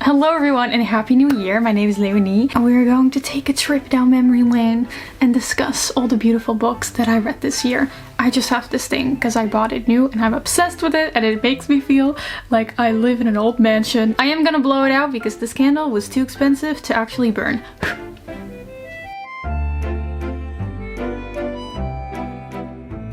Hello everyone and happy new year. My name is Leonie and we're going to take a trip down memory lane and discuss all the beautiful books that I read this year. I just have this thing because I bought it new and I'm obsessed with it and it makes me feel like I live in an old mansion. I am gonna blow it out because this candle was too expensive to actually burn.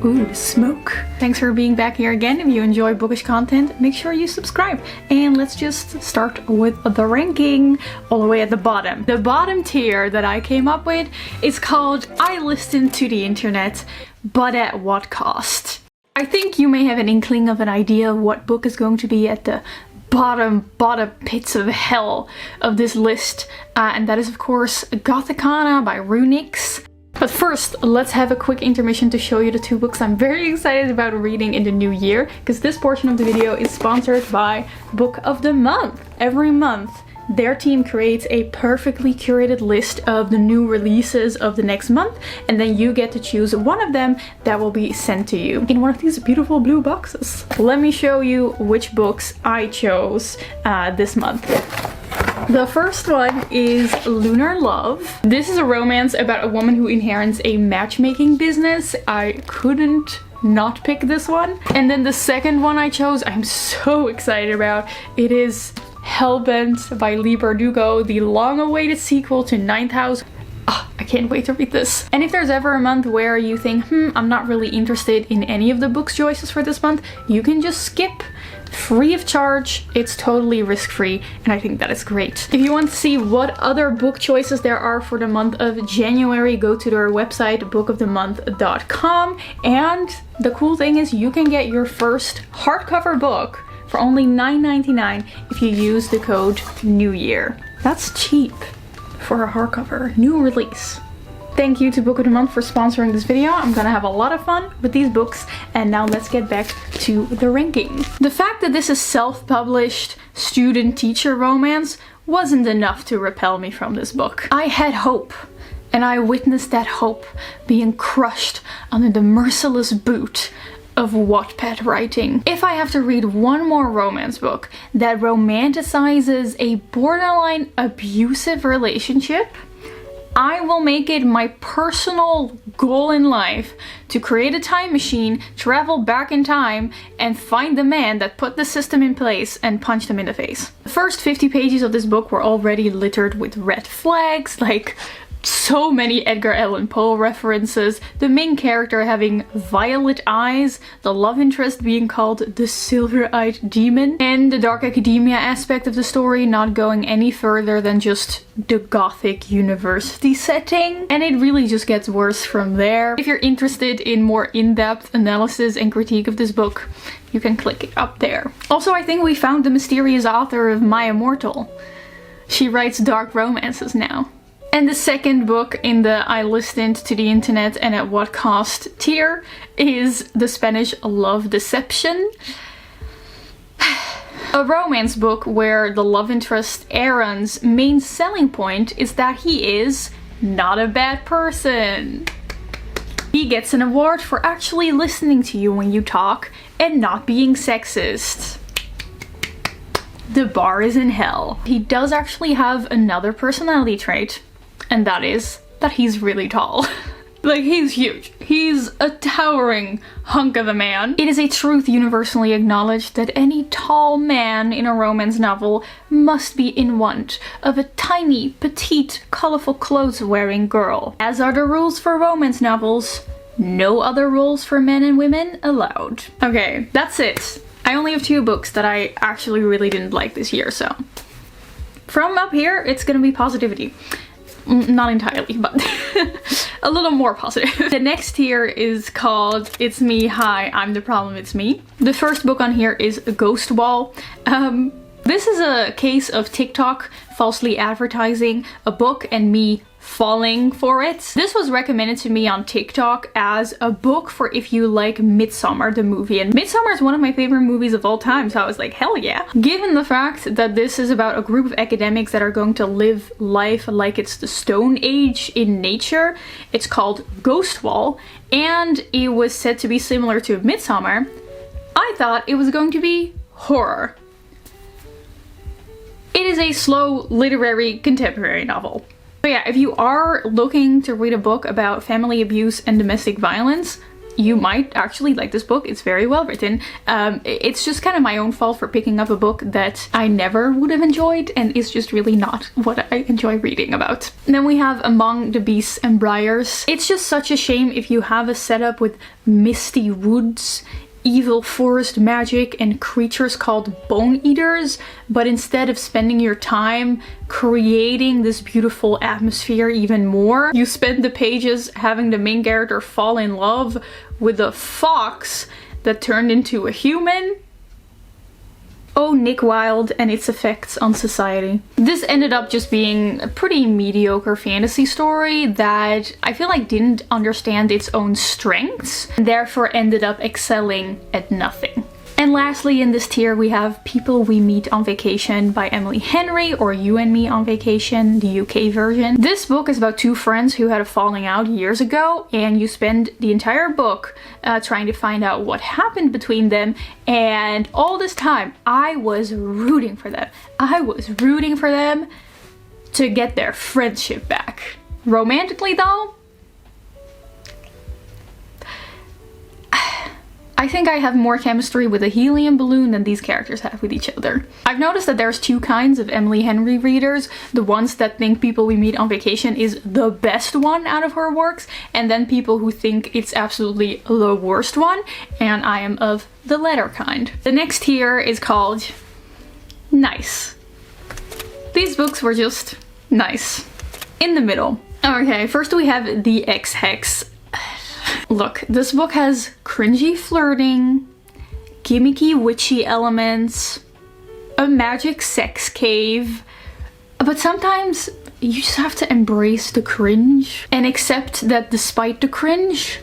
Ooh, smoke. Thanks for being back here again. If you enjoy bookish content, make sure you subscribe. And let's just start with the ranking all the way at the bottom. The bottom tier that I came up with is called I Listened to the Internet, but at what cost? I think you may have an inkling of an idea of what book is going to be at the bottom pits of hell of this list. And that is of course Gothicana by Runix. But first, let's have a quick intermission to show you the two books I'm very excited about reading in the new year, because this portion of the video is sponsored by Book of the Month. Every month, their team creates a perfectly curated list of the new releases of the next month, and then you get to choose one of them that will be sent to you in one of these beautiful blue boxes. Let me show you which books I chose this month. The first one is Lunar Love. This is a romance about a woman who inherits a matchmaking business. I couldn't not pick this one. And then the second one I chose, I'm so excited about. It is Hellbent by Leigh Bardugo, the long-awaited sequel to Ninth House. Oh, I can't wait to read this. And if there's ever a month where you think, I'm not really interested in any of the books choices for this month, you can just skip. Free of charge, it's totally risk-free, and I think that is great. If you want to see what other book choices there are for the month of January, go to their website, bookofthemonth.com, and the cool thing is you can get your first hardcover book for only $9.99 if you use the code NEWYEAR. That's cheap for a hardcover, new release. Thank you to Book of the Month for sponsoring this video. I'm gonna have a lot of fun with these books, and now let's get back to the ranking. The fact that this is self-published student-teacher romance wasn't enough to repel me from this book. I had hope, and I witnessed that hope being crushed under the merciless boot of Wattpad writing. If I have to read one more romance book that romanticizes a borderline abusive relationship, I will make it my personal goal in life to create a time machine, travel back in time, and find the man that put the system in place and punch them in the face. The first 50 pages of this book were already littered with red flags, like so many Edgar Allan Poe references, the main character having violet eyes, the love interest being called the silver-eyed demon, and the dark academia aspect of the story not going any further than just the gothic university setting. And it really just gets worse from there. If you're interested in more in-depth analysis and critique of this book, you can click it up there. Also, I think we found the mysterious author of My Immortal. She writes dark romances now. And the second book in the I Listened to the Internet and at What Cost tier is the Spanish Love Deception. A romance book where the love interest Aaron's main selling point is that he is not a bad person. He gets an award for actually listening to you when you talk and not being sexist. The bar is in hell. He does actually have another personality trait. And that is that he's really tall. Like, he's huge. He's a towering hunk of a man. It is a truth universally acknowledged that any tall man in a romance novel must be in want of a tiny, petite, colorful clothes-wearing girl. As are the rules for romance novels, no other rules for men and women allowed. Okay, that's it. I only have two books that I actually really didn't like this year, so from up here, it's gonna be positivity. Not entirely, but a little more positive. The next tier is called It's Me, Hi, I'm the Problem, It's Me. The first book on here is Ghost Wall. This is a case of TikTok falsely advertising a book and me falling for it. This was recommended to me on TikTok as a book for if you like Midsommar the movie, and Midsommar is one of my favorite movies of all time, so I was like, hell yeah. Given the fact that this is about a group of academics that are going to live life like it's the Stone Age in nature, it's called Ghost Wall, and it was said to be similar to Midsommar, I thought it was going to be horror. It is a slow literary contemporary novel. So yeah, if you are looking to read a book about family abuse and domestic violence, you might actually like this book. It's very well written. It's just kind of my own fault for picking up a book that I never would have enjoyed, and it's just really not what I enjoy reading about. And then we have Among the Beasts and Briars. It's just such a shame if you have a setup with misty woods, evil forest magic, and creatures called bone eaters, but instead of spending your time creating this beautiful atmosphere even more, you spend the pages having the main character fall in love with a fox that turned into a human. Oh, Nick Wilde and its effects on society. This ended up just being a pretty mediocre fantasy story that I feel like didn't understand its own strengths, and therefore ended up excelling at nothing. And lastly in this tier we have People We Meet on Vacation by Emily Henry, or You and Me on Vacation, the UK version. This book is about two friends who had a falling out years ago, and you spend the entire book trying to find out what happened between them, and all this time I was rooting for them. I was rooting for them to get their friendship back. Romantically though, I think I have more chemistry with a helium balloon than these characters have with each other. I've noticed that there's two kinds of Emily Henry readers. The ones that think People We Meet on Vacation is the best one out of her works, and then people who think it's absolutely the worst one, and I am of the latter kind. The next tier is called Nice. These books were just nice. In the middle. Okay, first we have The Ex-Hex. Look, this book has cringy flirting, gimmicky witchy elements, a magic sex cave, but sometimes you just have to embrace the cringe and accept that despite the cringe,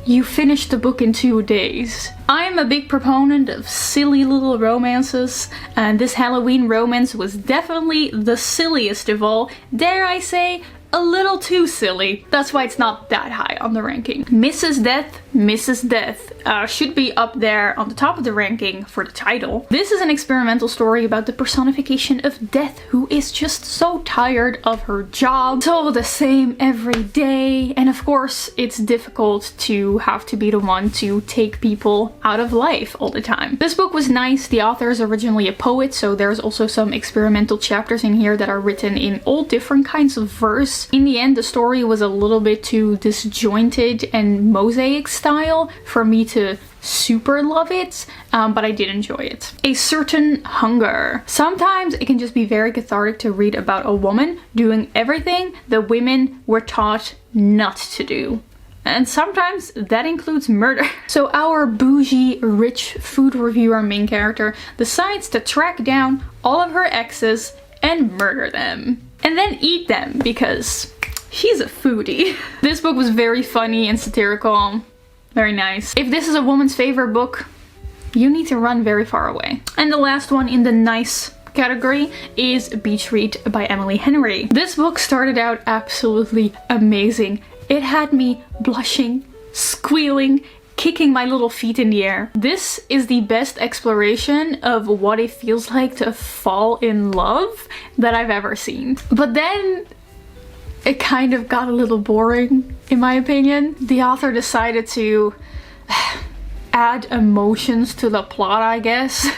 you finish the book in 2 days. I'm a big proponent of silly little romances, and this Halloween romance was definitely the silliest of all. Dare I say, a little too silly. That's why it's not that high on the ranking. Mrs. Death should be up there on the top of the ranking for the title. This is an experimental story about the personification of death, who is just so tired of her job. It's all the same every day, and of course it's difficult to have to be the one to take people out of life all the time. This book was nice. The author is originally a poet, so there's also some experimental chapters in here that are written in all different kinds of verse. In the end, the story was a little bit too disjointed and mosaic style for me to super love it, but I did enjoy it. A Certain Hunger. Sometimes it can just be very cathartic to read about a woman doing everything that women were taught not to do. And sometimes that includes murder. So our bougie, rich food reviewer main character decides to track down all of her exes and murder them. And then eat them, because she's a foodie. This book was very funny and satirical. Very nice. If this is a woman's favorite book, you need to run very far away. And the last one in the nice category is Beach Read by Emily Henry. This book started out absolutely amazing. It had me blushing, squealing, kicking my little feet in the air. This is the best exploration of what it feels like to fall in love that I've ever seen. But then it kind of got a little boring, in my opinion. The author decided to add emotions to the plot, I guess.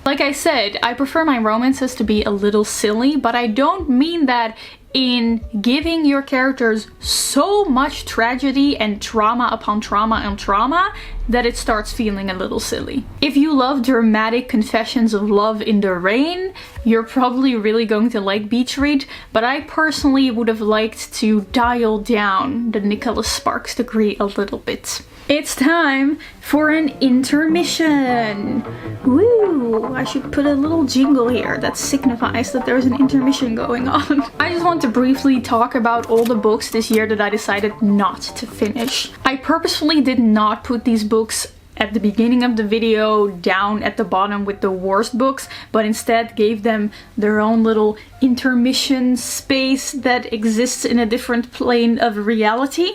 Like I said, I prefer my romances to be a little silly, but I don't mean that in giving your characters so much tragedy and trauma upon trauma and trauma that it starts feeling a little silly. If you love dramatic confessions of love in the rain, you're probably really going to like Beach Read, but I personally would have liked to dial down the Nicholas Sparks degree a little bit. It's time for an intermission. Woo! I should put a little jingle here that signifies that there's an intermission going on. I just want to briefly talk about all the books this year that I decided not to finish. I purposefully did not put these books at the beginning of the video down at the bottom with the worst books, but instead gave them their own little intermission space that exists in a different plane of reality.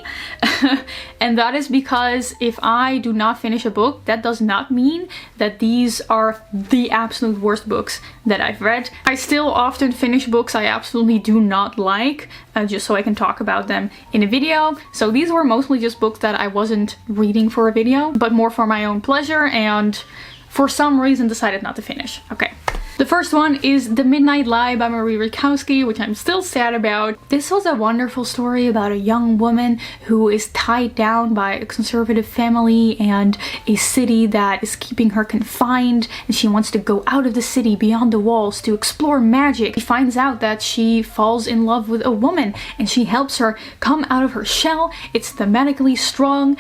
And that is because if I do not finish a book, that does not mean that these are the absolute worst books that I've read. I still often finish books I absolutely do not like, just so I can talk about them in a video. So these were mostly just books that I wasn't reading for a video, but more for my own pleasure, and for some reason decided not to finish. Okay. The first one is The Midnight Lie by Marie Rikowski, which I'm still sad about. This was a wonderful story about a young woman who is tied down by a conservative family and a city that is keeping her confined, and she wants to go out of the city beyond the walls to explore magic. She finds out that she falls in love with a woman and she helps her come out of her shell. It's thematically strong.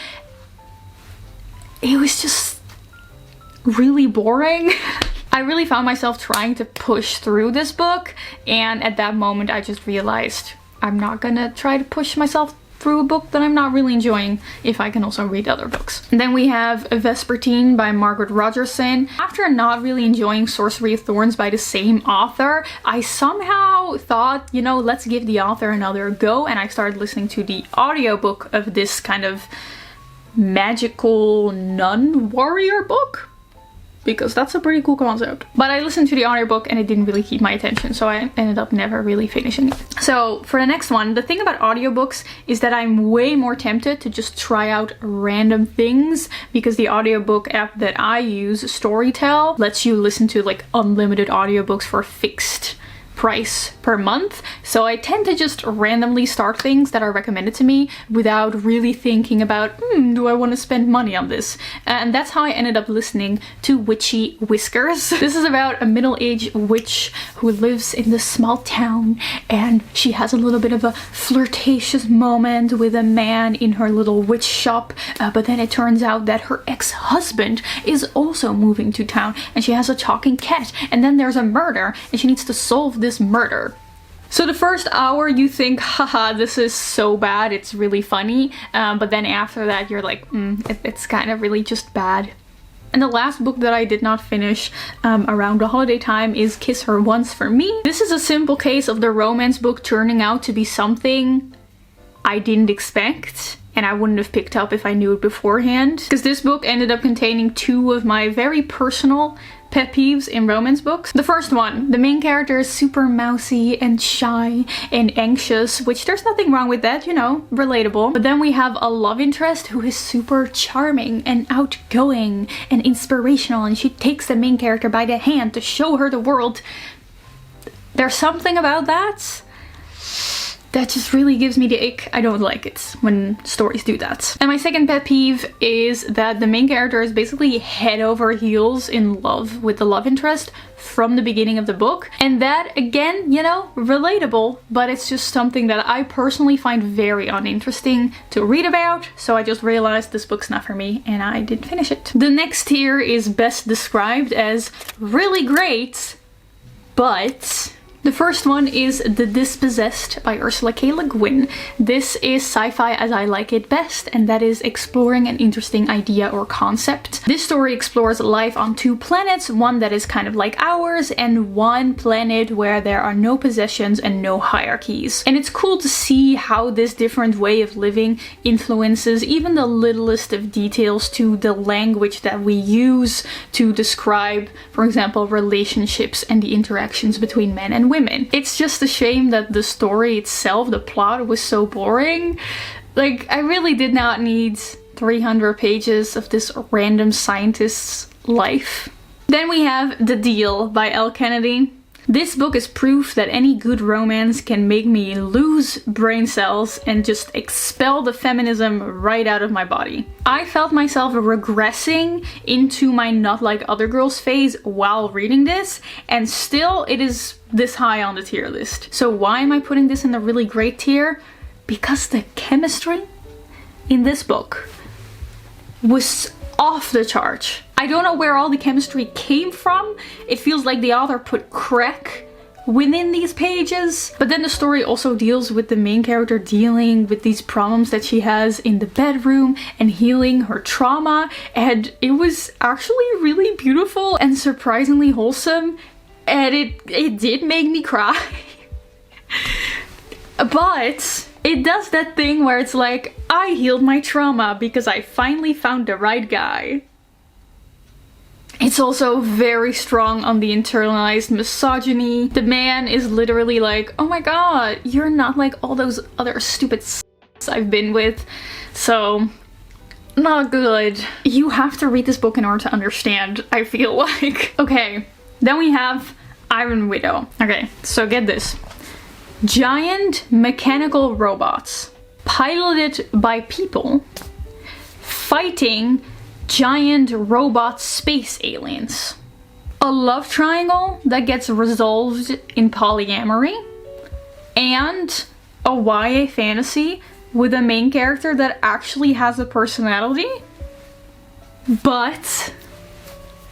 It was just really boring. I really found myself trying to push through this book, and at that moment I just realized I'm not gonna try to push myself through a book that I'm not really enjoying if I can also read other books. And then we have Vespertine by Margaret Rogerson. After not really enjoying Sorcery of Thorns by the same author, I somehow thought, you know, let's give the author another go, and I started listening to the audiobook of this kind of magical nun warrior book, because that's a pretty cool concept. But I listened to the audiobook and it didn't really keep my attention, so I ended up never really finishing it. So for the next one, the thing about audiobooks is that I'm way more tempted to just try out random things, because the audiobook app that I use, Storytel, lets you listen to like unlimited audiobooks for a fixed price per month. So I tend to just randomly start things that are recommended to me without really thinking about, do I want to spend money on this? And that's how I ended up listening to Witchy Whiskers. This is about a middle-aged witch who lives in this small town, and she has a little bit of a flirtatious moment with a man in her little witch shop, but then it turns out that her ex-husband is also moving to town, and she has a talking cat, and then there's a murder and she needs to solve this murder. So the first hour you think, haha, this is so bad, it's really funny, but then after that you're like, it's kind of really just bad. And the last book that I did not finish around the holiday time is Kiss Her Once for Me. This is a simple case of the romance book turning out to be something I didn't expect, and I wouldn't have picked up if I knew it beforehand. Because this book ended up containing two of my very personal pet peeves in romance books. The first one, the main character is super mousy and shy and anxious, which there's nothing wrong with that, you know, relatable. But then we have a love interest who is super charming and outgoing and inspirational, and she takes the main character by the hand to show her the world. There's something about that that just really gives me the ick. I don't like it when stories do that. And my second pet peeve is that the main character is basically head over heels in love with the love interest from the beginning of the book. And that, again, you know, relatable, but it's just something that I personally find very uninteresting to read about. So I just realized this book's not for me and I didn't finish it. The next tier is best described as really great, but the first one is The Dispossessed by Ursula K. Le Guin. This is sci-fi as I like it best, and that is exploring an interesting idea or concept. This story explores life on two planets, one that is kind of like ours, and one planet where there are no possessions and no hierarchies. And it's cool to see how this different way of living influences even the littlest of details to the language that we use to describe, for example, relationships and the interactions between men and women. It's just a shame that the story itself, the plot, was so boring. Like, I really did not need 300 pages of this random scientist's life. Then we have The Deal by Elle Kennedy. This book is proof that any good romance can make me lose brain cells and just expel the feminism right out of my body. I felt myself regressing into my not like other girls phase while reading this, and still it is this high on the tier list. So why am I putting this in the really great tier? Because the chemistry in this book was off the chart. I don't know where all the chemistry came from. It feels like the author put crack within these pages. But then the story also deals with the main character dealing with these problems that she has in the bedroom and healing her trauma. And it was actually really beautiful and surprisingly wholesome. And it did make me cry. But it does that thing where it's like, I healed my trauma because I finally found the right guy. It's also very strong on the internalized misogyny. The man is literally like, oh my god, you're not like all those other stupid I've been with. So, not good. You have to read this book in order to understand, I feel like. Okay, then we have Iron Widow. Okay, so get this. Giant mechanical robots piloted by people fighting giant robot space aliens. A love triangle that gets resolved in polyamory, and a YA fantasy with a main character that actually has a personality. But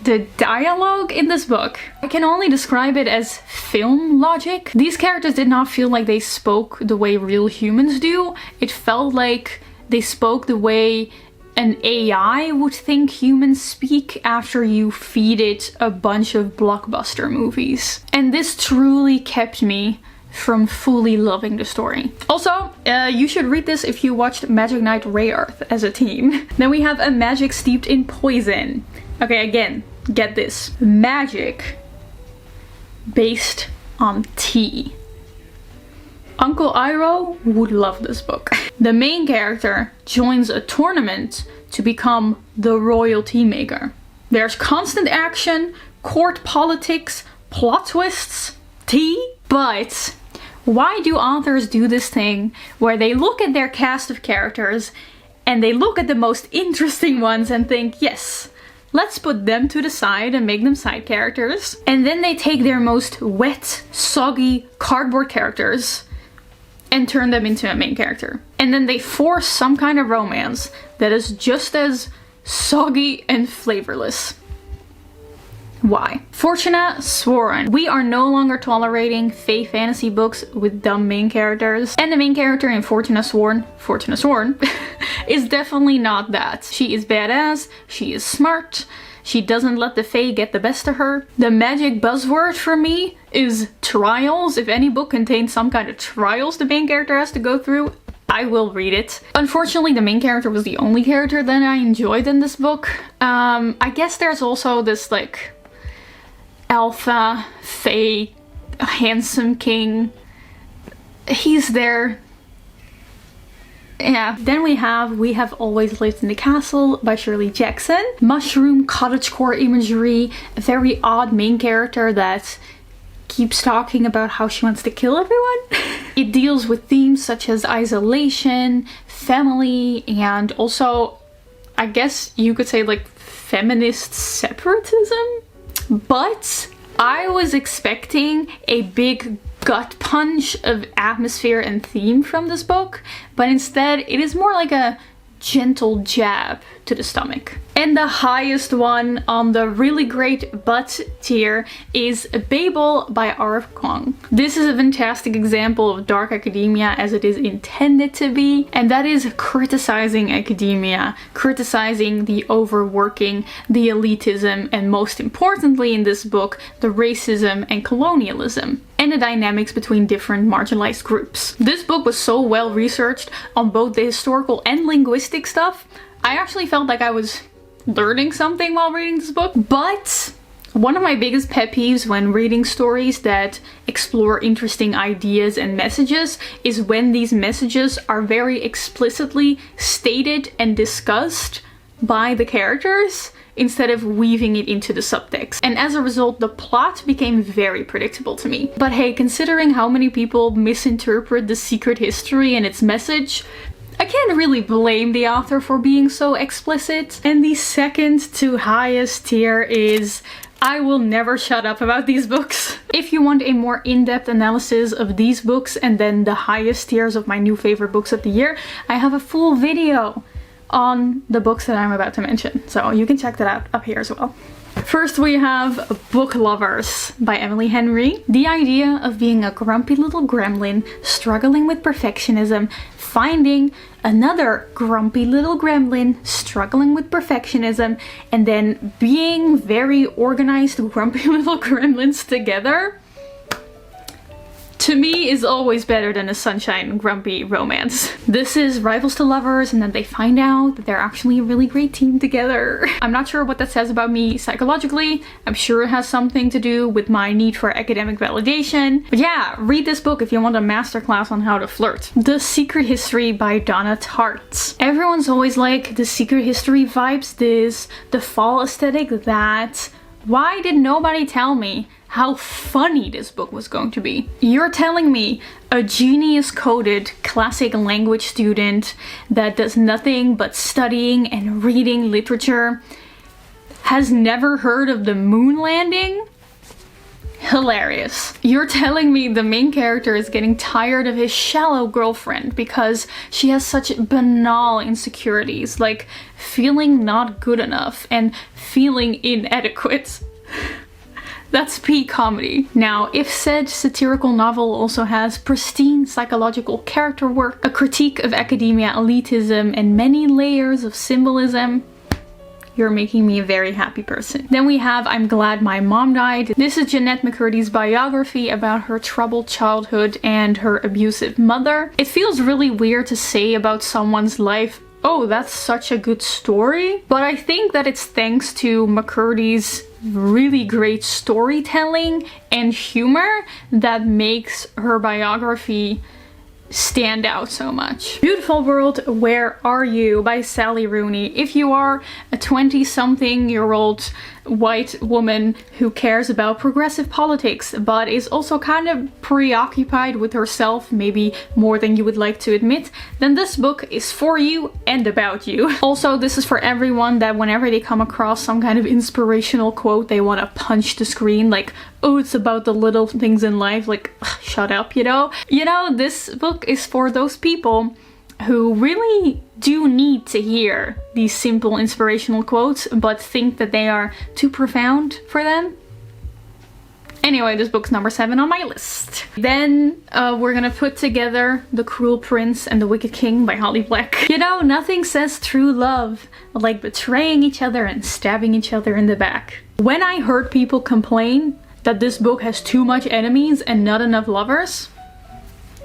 the dialogue in this book, I can only describe it as film logic. These characters did not feel like they spoke the way real humans do. It felt like they spoke the way an AI would think humans speak after you feed it a bunch of blockbuster movies. And this truly kept me from fully loving the story. Also, you should read this if you watched Magic Knight Rayearth as a teen. Then we have A Magic Steeped in Poison. Okay, again, get this. Magic based on tea. Uncle Iroh would love this book. The main character joins a tournament to become the royal tea maker. There's constant action, court politics, plot twists, tea. But why do authors do this thing where they look at their cast of characters and they look at the most interesting ones and think, yes, let's put them to the side and make them side characters. And then they take their most wet, soggy, cardboard characters and turn them into a main character. And then they force some kind of romance that is just as soggy and flavorless. Why? Fortuna Sworn. We are no longer tolerating fave fantasy books with dumb main characters. And the main character in Fortuna Sworn, is definitely not that. She is badass, she is smart, she doesn't let the fae get the best of her. The magic buzzword for me is trials. If any book contains some kind of trials the main character has to go through, I will read it. Unfortunately, the main character was the only character that I enjoyed in this book. I guess there's also this like alpha fae handsome king. He's there. Yeah. Then we have Always Lived in the Castle by Shirley Jackson. Mushroom cottagecore imagery, a very odd main character that keeps talking about how she wants to kill everyone. It deals with themes such as isolation, family, and also, I guess you could say like feminist separatism. But I was expecting a big gut punch of atmosphere and theme from this book, but instead it is more like a gentle jab to the stomach. And the highest one on the really great but tier is Babel by R.F. Kuang. This is a fantastic example of dark academia as it is intended to be, and that is criticizing academia, criticizing the overworking, the elitism, and most importantly in this book, the racism and colonialism, and the dynamics between different marginalized groups. This book was so well researched on both the historical and linguistic stuff, I actually felt like I was learning something while reading this book. But one of my biggest pet peeves when reading stories that explore interesting ideas and messages is when these messages are very explicitly stated and discussed by the characters instead of weaving it into the subtext. And as a result, the plot became very predictable to me. But hey, considering how many people misinterpret The Secret History and its message, I can't really blame the author for being so explicit. And the second to highest tier is I Will Never Shut Up About These Books. If you want a more in-depth analysis of these books and then the highest tiers of my new favorite books of the year, I have a full video on the books that I'm about to mention. So you can check that out up here as well. First we have Book Lovers by Emily Henry. The idea of being a grumpy little gremlin struggling with perfectionism, finding another grumpy little gremlin struggling with perfectionism, and then being very organized grumpy little gremlins together, to me, is always better than a sunshine grumpy romance. This is rivals to lovers, and then they find out that they're actually a really great team together. I'm not sure what that says about me psychologically. I'm sure it has something to do with my need for academic validation. But yeah, read this book if you want a masterclass on how to flirt. The Secret History by Donna Tartt. Everyone's always like, the Secret History vibes this, the fall aesthetic that. Why did nobody tell me how funny this book was going to be? You're telling me a genius-coded classic language student that does nothing but studying and reading literature has never heard of the moon landing? Hilarious. You're telling me the main character is getting tired of his shallow girlfriend because she has such banal insecurities, like feeling not good enough and feeling inadequate. That's peak comedy. Now, if said satirical novel also has pristine psychological character work, a critique of academia elitism, and many layers of symbolism, you're making me a very happy person. Then we have I'm Glad My Mom Died. This is Jeanette McCurdy's biography about her troubled childhood and her abusive mother. It feels really weird to say about someone's life, oh, that's such a good story. But I think that it's thanks to McCurdy's really great storytelling and humor that makes her biography stand out so much. Beautiful World, Where Are You by Sally Rooney. If you are a 20-something-year-old white woman who cares about progressive politics but is also kind of preoccupied with herself, maybe more than you would like to admit, then this book is for you and about you. Also, this is for everyone that whenever they come across some kind of inspirational quote, they want to punch the screen like, oh, it's about the little things in life, like, ugh, shut up, you know? You know, this book is for those people who really do need to hear these simple inspirational quotes but think that they are too profound for them. Anyway, this book's number 7 on my list. Then we're gonna put together The Cruel Prince and the Wicked King by Holly Black. You know, nothing says true love like betraying each other and stabbing each other in the back. When I heard people complain that this book has too much enemies and not enough lovers,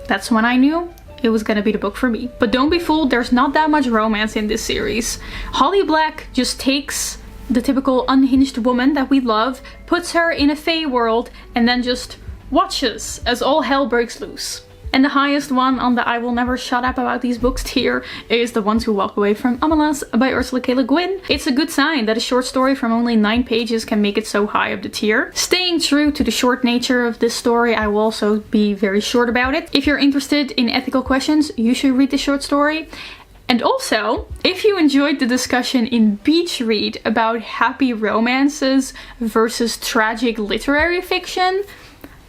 that's when I knew it was gonna be the book for me. But don't be fooled, there's not that much romance in this series. Holly Black just takes the typical unhinged woman that we love, puts her in a fae world, and then just watches as all hell breaks loose. And the highest one on the I will never shut up about these books tier is The Ones Who Walk Away from Amalas by Ursula K. Le Guin. It's a good sign that a short story from only 9 pages can make it so high up the tier. Staying true to the short nature of this story, I will also be very short about it. If you're interested in ethical questions, you should read this short story. And also, if you enjoyed the discussion in Beach Read about happy romances versus tragic literary fiction,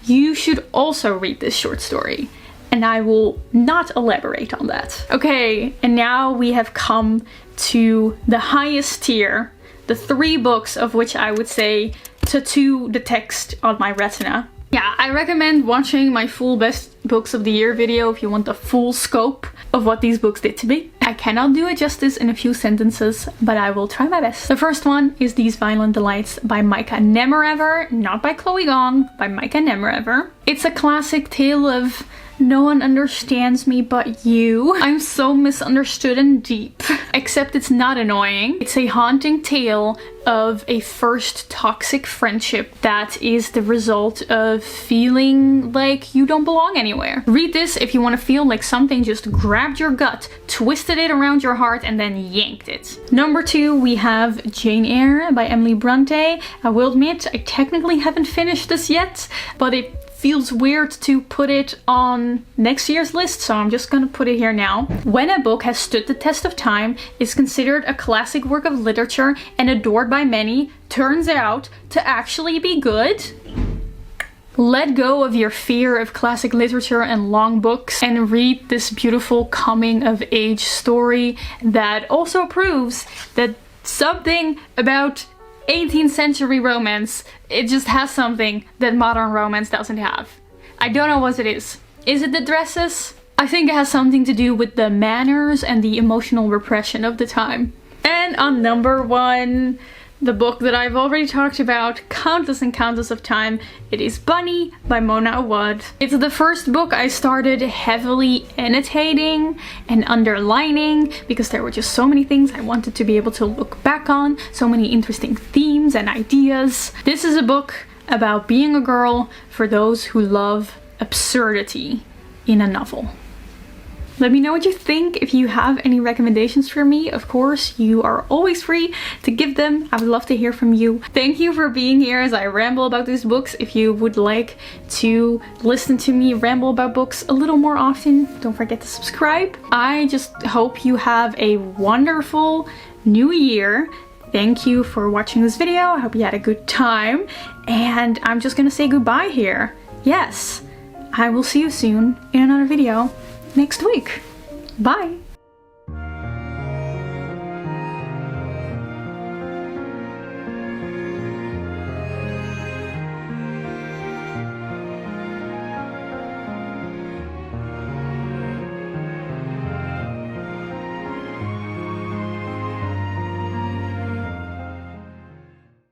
you should also read this short story. And I will not elaborate on that. Okay, and now we have come to the highest tier, the 3 books of which I would say tattoo the text on my retina. Yeah, I recommend watching my full best books of the year video if you want the full scope of what these books did to me. I cannot do it justice in a few sentences, but I will try my best. The first one is These Violent Delights by Micah Nemerever, not by Chloe Gong, by Micah Nemerever. It's a classic tale of no one understands me but you. I'm so misunderstood and deep. Except it's not annoying. It's a haunting tale of a first toxic friendship that is the result of feeling like you don't belong anywhere. Read this if you want to feel like something just grabbed your gut, twisted it around your heart, and then yanked it. Number 2, we have Jane Eyre by Emily Bronte. I will admit, I technically haven't finished this yet, but it feels weird to put it on next year's list, so I'm just gonna put it here now. When a book has stood the test of time, is considered a classic work of literature, and adored by many, turns out to actually be good, let go of your fear of classic literature and long books and read this beautiful coming of age story that also proves that something about 18th century romance. It just has something that modern romance doesn't have. I don't know what it is. Is it the dresses? I think it has something to do with the manners and the emotional repression of the time. And on number 1, the book that I've already talked about countless and countless of time. It is Bunny by Mona Awad. It's the first book I started heavily annotating and underlining because there were just so many things I wanted to be able to look back on, so many interesting themes and ideas. This is a book about being a girl for those who love absurdity in a novel. Let me know what you think. If you have any recommendations for me, of course, you are always free to give them. I would love to hear from you. Thank you for being here as I ramble about these books. If you would like to listen to me ramble about books a little more often, don't forget to subscribe. I just hope you have a wonderful new year. Thank you for watching this video. I hope you had a good time. And I'm just gonna say goodbye here. Yes, I will see you soon in another video next week. Bye!